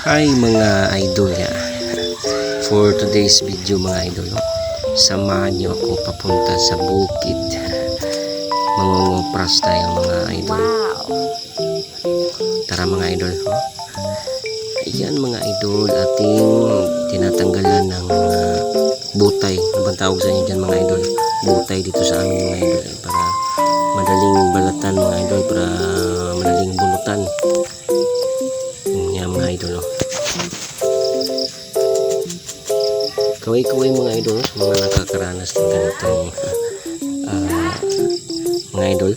Hi mga idol ya. For today's video mga idol, samahan niyo ako papunta sa bukid. Mangungupras tayo mga idol. Tara mga idol. Ayan mga idol, ating tinatanggalan ng butay. Ano bang tawag sa inyo dyan mga idol? Butay dito sa amin mga idol, para madaling balatan mga idol, para madaling bulutan. Yan mga idol. Kaway-kaway mga idol, mga nakakaranas ng ganitong mga idol.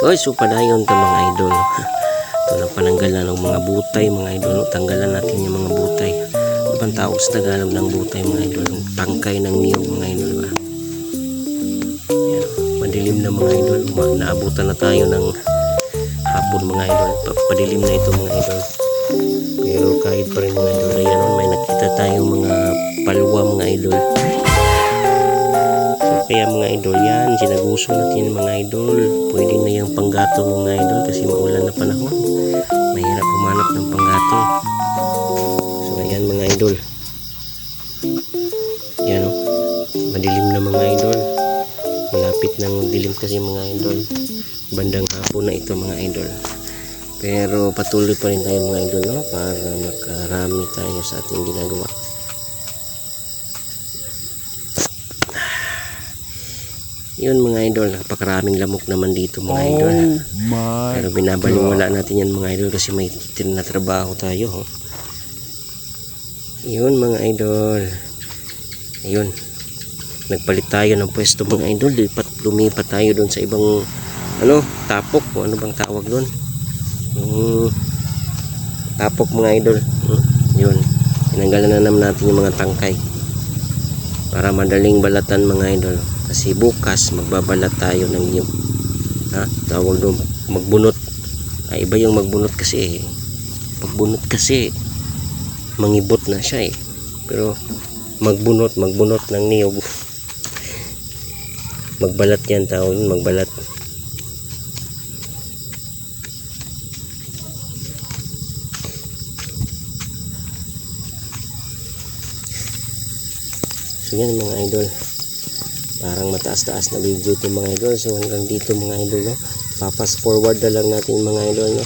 Oy, so padayon ito mga idol. Ito na pananggalan ng mga butay mga idol. Tanggalan natin yung mga butay. Ano bang tawag sa Tagalog ng butay mga idol? Tangkay ng niyog mga idol ba? Yan, madilim na mga idol. Naabutan na tayo ng hapon mga idol. Padilim na ito mga idol. Pero kahit pa rin mga idol, ayan, may nakita tayong mga palwa mga idol. Kaya mga idol, yan, sinaguso natin mga idol. Pwede na yung panggatong mga idol kasi maulan na panahon. Mahirap humanap ng panggatong. So ayan mga idol. Yan o. Madilim na mga idol. Malapit ng dilim kasi mga idol. Bandang hapon na ito mga idol. Pero patuloy pa rin tayo mga idol, no? Para makarami tayo sa ating ginagawa. Yun mga idol, napakaraming lamok naman dito mga idol. Pero binabaliwala natin yan mga idol kasi may titin na trabaho tayo. Yun mga idol. Ayun. Nagpalit tayo ng pwesto mga idol. Lumipat tayo doon sa ibang tapok. Ano bang tawag doon? Tapok mga idol. Yun. Tinanggalan na naman natin yung mga tangkay para madaling balatan mga idol. Kasi bukas magbabalat tayo ng niyog. Tawag doon magbunot. Iba yung magbunot kasi. Pagbunot kasi mangibot na siya eh. Pero magbunot ng niyog. Magbalat yan tawag, magbalat. So yan mga idol. Parang mataas-taas na video ito mga idol. So hanggang dito mga idol, no? Papas forward na lang natin mga idol, no?